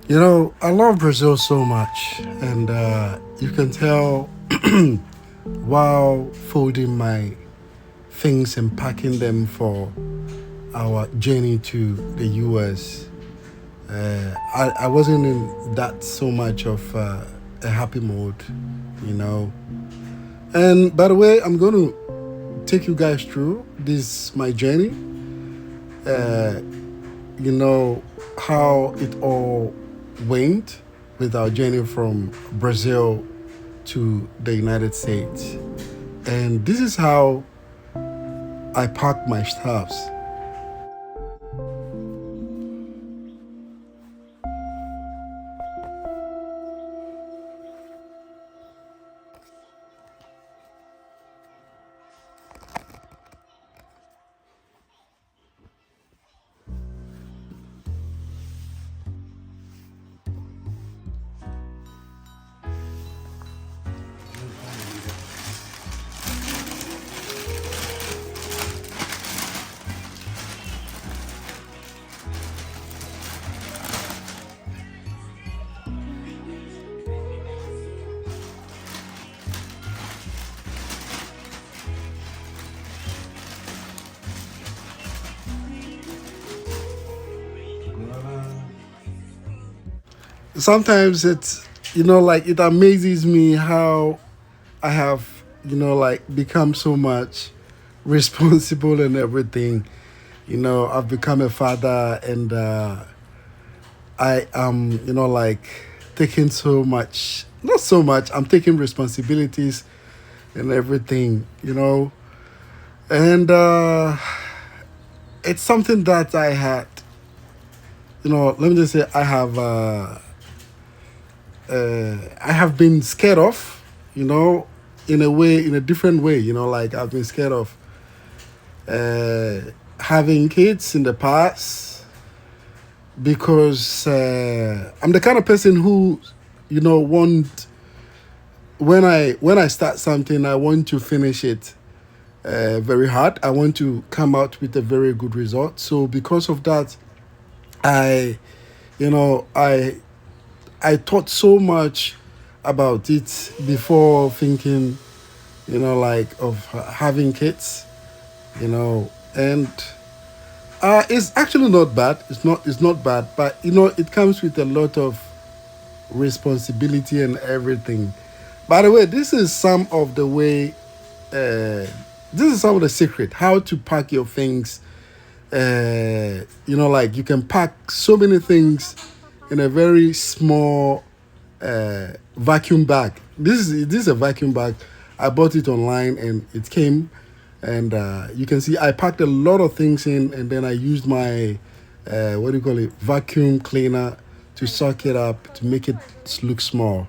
I love Brazil so much, and you can tell while folding my things and packing them for our journey to the US. I wasn't in that so much of a happy mode, you know. And by the way, I'm going to take you guys through this my journey. Uh, how it all went with our journey from Brazil to the United States. And this is how I packed my stuffs. Sometimes like it amazes me how I have, like become so much responsible and everything. I've become a father and I am, like taking so much, not so much, I'm taking responsibilities and everything. And it's something that I had, let me just say I have been scared of, you know, in a way, in a different way, like I've been scared of uh, having kids in the past because I'm the kind of person who, want when I start something, I want to finish it very hard. I want to come out with a very good result. So because of that, I, you know, I thought so much about it before thinking, like of having kids, and it's actually not bad. It's not bad, but it comes with a lot of responsibility and everything. By the way, this is some of the way. This is some of the secret how to pack your things. Like you can pack so many things in a very small vacuum bag. This is a vacuum bag. I bought it online and it came, and you can see I packed a lot of things in, and then I used my what do you call it, vacuum cleaner to suck it up to make it look small.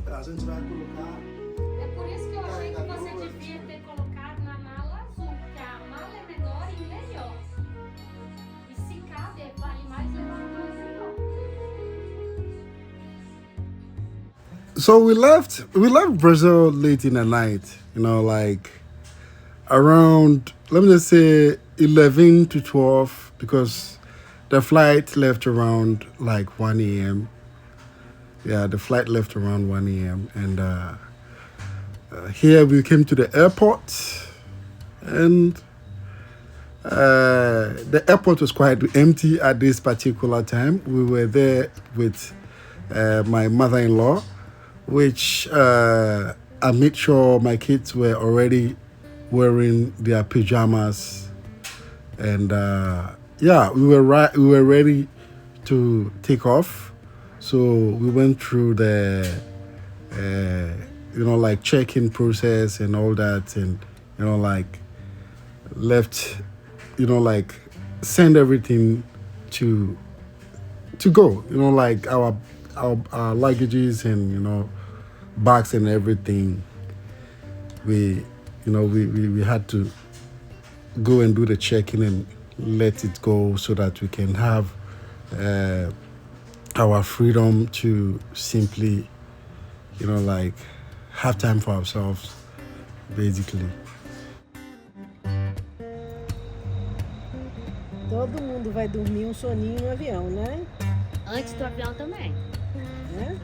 A gente vai colocar. É por isso que eu achei que você devia ter colocado na mala azul, porque a mala é menor e melhor. E se cabe, vale mais levar uma mala menor. So we left Brazil late in the night, like around, let me just say 11 to 12, because the flight left around like 1 a.m. Yeah, the flight left around 1 a.m. And here we came to the airport, and the airport was quite empty at this particular time. We were there with my mother-in-law, which I made sure my kids were already wearing their pajamas, and yeah, we were ready to take off. So we went through the like check-in process and all that, and like left, like send everything to go. Like our luggages and bags and everything. We had to go and do the check-in and let it go so that we can have uh, our freedom to simply, like have time for ourselves, basically. Todo mundo vai dormir soninho no avião, né? Antes do avião também. É?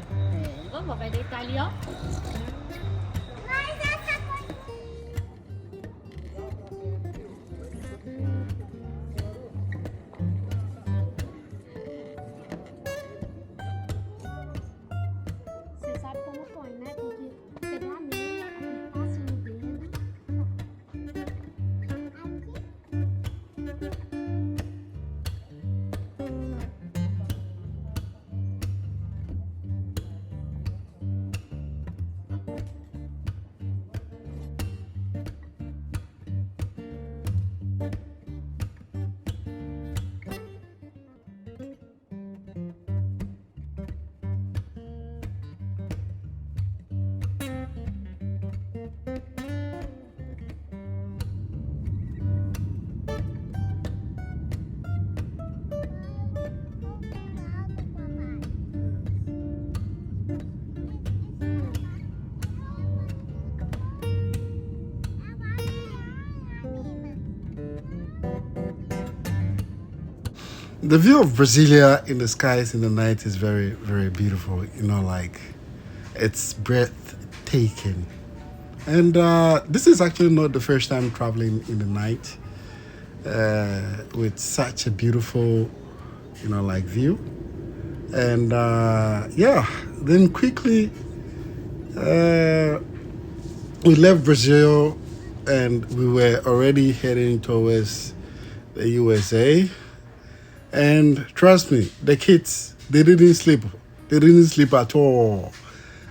Vovó vai deitar ali, ó. Você sabe como põe, né? Tem que pegar a meia, passa no dedo. The view of Brasilia in the skies in the night is very, very beautiful. Like it's breathtaking. And this is actually not the first time traveling in the night with such a beautiful, like view. And yeah, then quickly we left Brazil and we were already heading towards the USA. And trust me, the kids, they didn't sleep. They didn't sleep at all.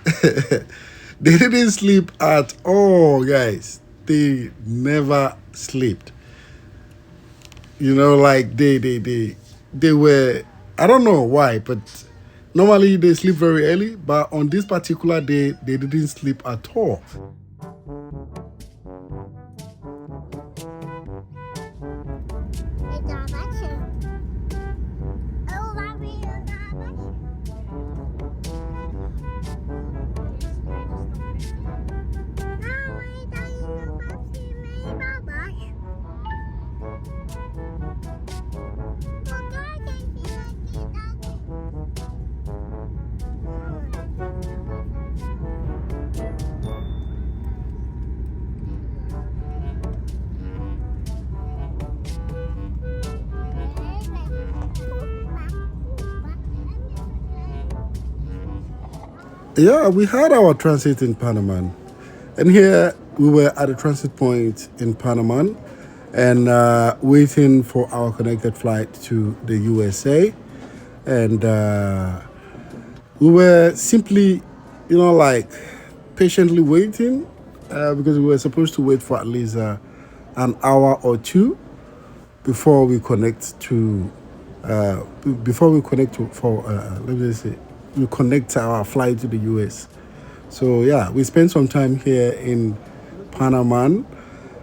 They didn't sleep at all, guys. They never slept. Like they were, I don't know why, but normally they sleep very early, but on this particular day, they didn't sleep at all. Yeah, we had our transit in Panama. And here we were at a transit point in Panama and waiting for our connected flight to the USA. And we were simply, like patiently waiting because we were supposed to wait for at least an hour or two before we connect to, let me say, we connect our flight to the US. So yeah, we spent some time here in Panama,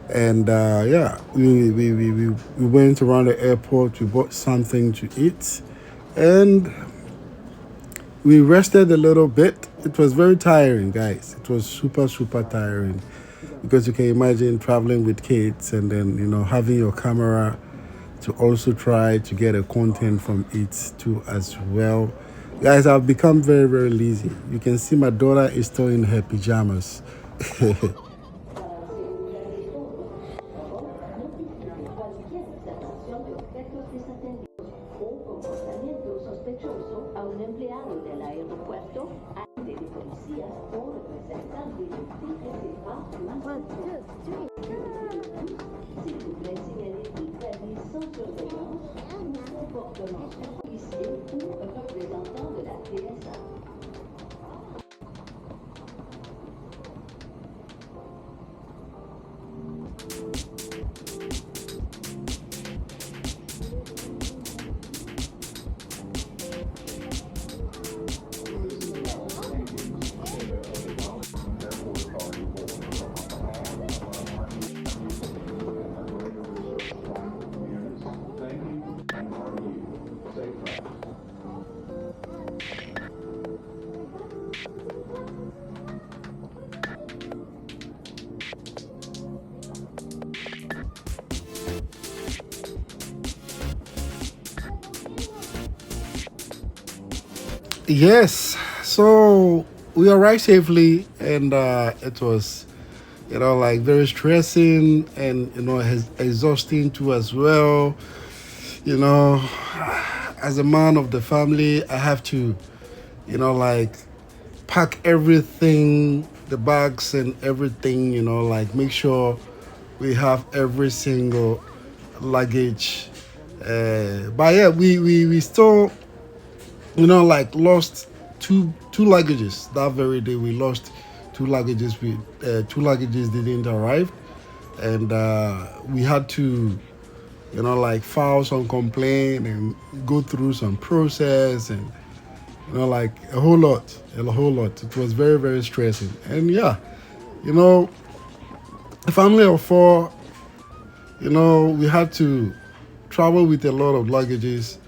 and yeah, we went around the airport. We bought something to eat, and we rested a little bit. It was very tiring, guys. It was super tiring because you can imagine traveling with kids and then having your camera to also try to get a content from it too as well. Guys, I've become very, very lazy. You can see my daughter is still in her pajamas. Yes. So we arrived safely, and it was, like very stressing and exhausting too as well. You know, as a man of the family, I have to, like pack everything, the bags and everything. Like make sure we have every single luggage. But yeah, we still like lost two luggages that very day. We lost two luggages. We two luggages didn't arrive, and we had to like file some complaint and go through some process, and like a whole lot. It was very very stressing, and yeah, you know a family of four. We had to travel with a lot of luggages,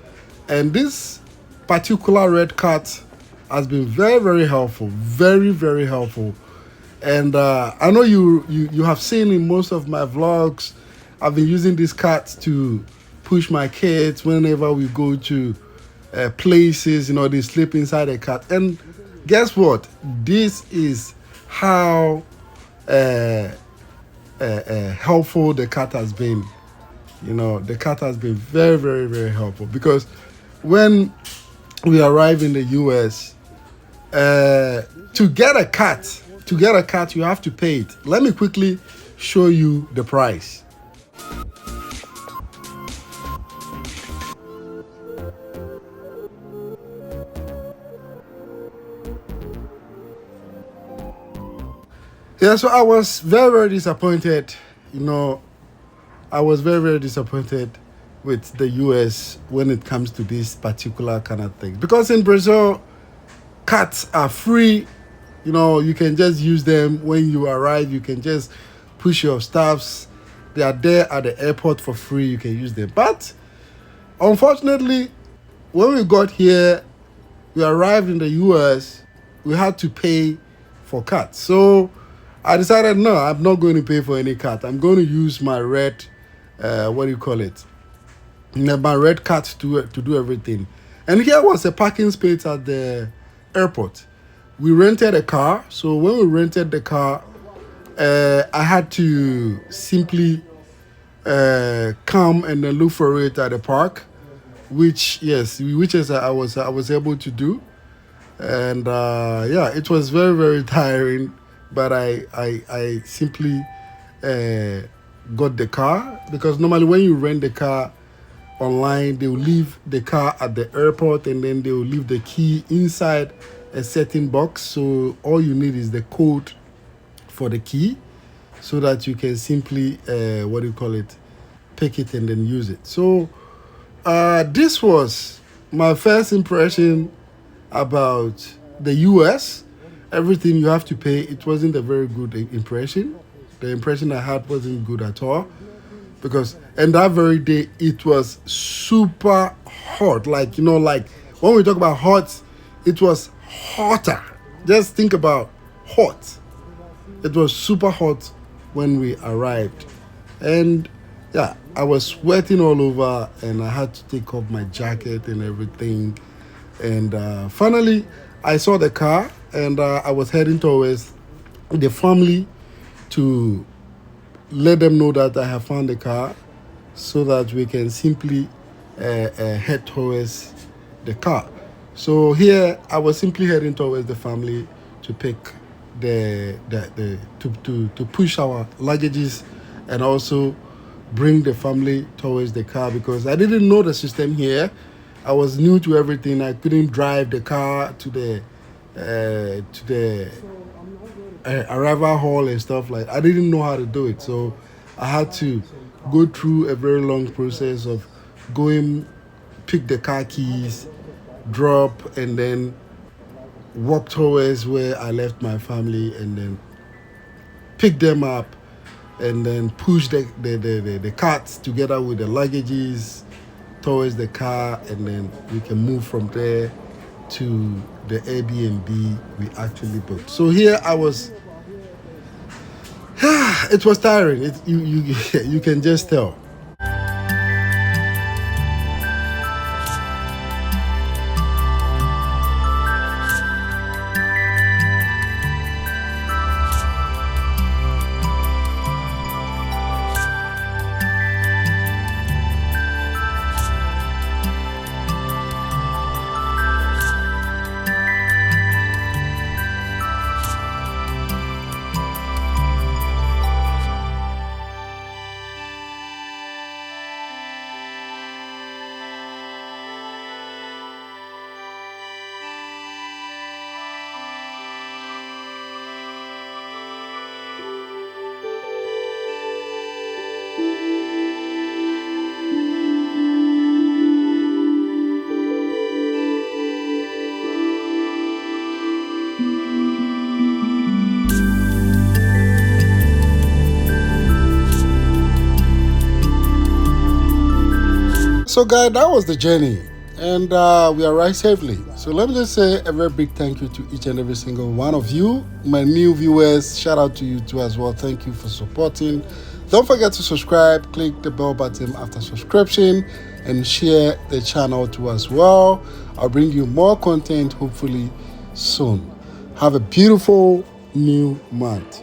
and this particular red cat has been very very helpful, very very helpful. And I know you have seen in most of my vlogs, I've been using this cat to push my kids whenever we go to places. They sleep inside a cat, and guess what, this is how uh, helpful the cat has been. The cat has been very very very helpful, because when we arrive in the US, to get a cat, you have to pay it. Let me quickly show you the price. Yeah, so I was very very disappointed. you know I was very very disappointed with the US when it comes to this particular kind of thing, because in Brazil cats are free. You can just use them when you arrive. You can just push your stuffs. They are there at the airport for free. You can use them. But unfortunately, when we got here, we arrived in the US, we had to pay for cats. So I decided, no, I'm not going to pay for any cat. I'm going to use my red, what do you call it? My red cat to do everything. And here was a parking space at the airport. We rented a car. So when we rented the car, I had to simply come and then look for it at the park, which is I was able to do. And yeah, it was very very tiring, but I simply uh, got the car, because normally when you rent the car online, they will leave the car at the airport, and then they will leave the key inside a certain box. So all you need is the code for the key, so that you can simply what do you call it, pick it and then use it. So this was my first impression about the US. Everything you have to pay. It wasn't a very good impression. The impression I had wasn't good at all, because and that very day it was super hot. Like when we talk about hot, it was hotter. Just think about hot. It was super hot when we arrived, and yeah, I was sweating all over, and I had to take off my jacket and everything. And finally, I saw the car, and I was heading towards the family to let them know that I have found the car, so that we can simply head towards the car. So here I was simply heading towards the family to pick to push our luggages, and also bring the family towards the car, because I didn't know the system here. I was new to everything. I couldn't drive the car to the arrival hall and stuff. Like, I didn't know how to do it, so I had to go through a very long process of going, pick the car keys, drop, and then walk towards where I left my family, and then pick them up, and then push the carts together with the luggages towards the car, and then we can move from there to the Airbnb we actually booked. So here I was. It was tiring. You can just tell. So, guys, that was the journey, and we arrived safely. So, let me just say a very big thank you to each and every single one of you, my new viewers. Shout out to you too as well. Thank you for supporting. Don't forget to subscribe, click the bell button after subscription, and share the channel too as well. I'll bring you more content hopefully soon. Have a beautiful new month.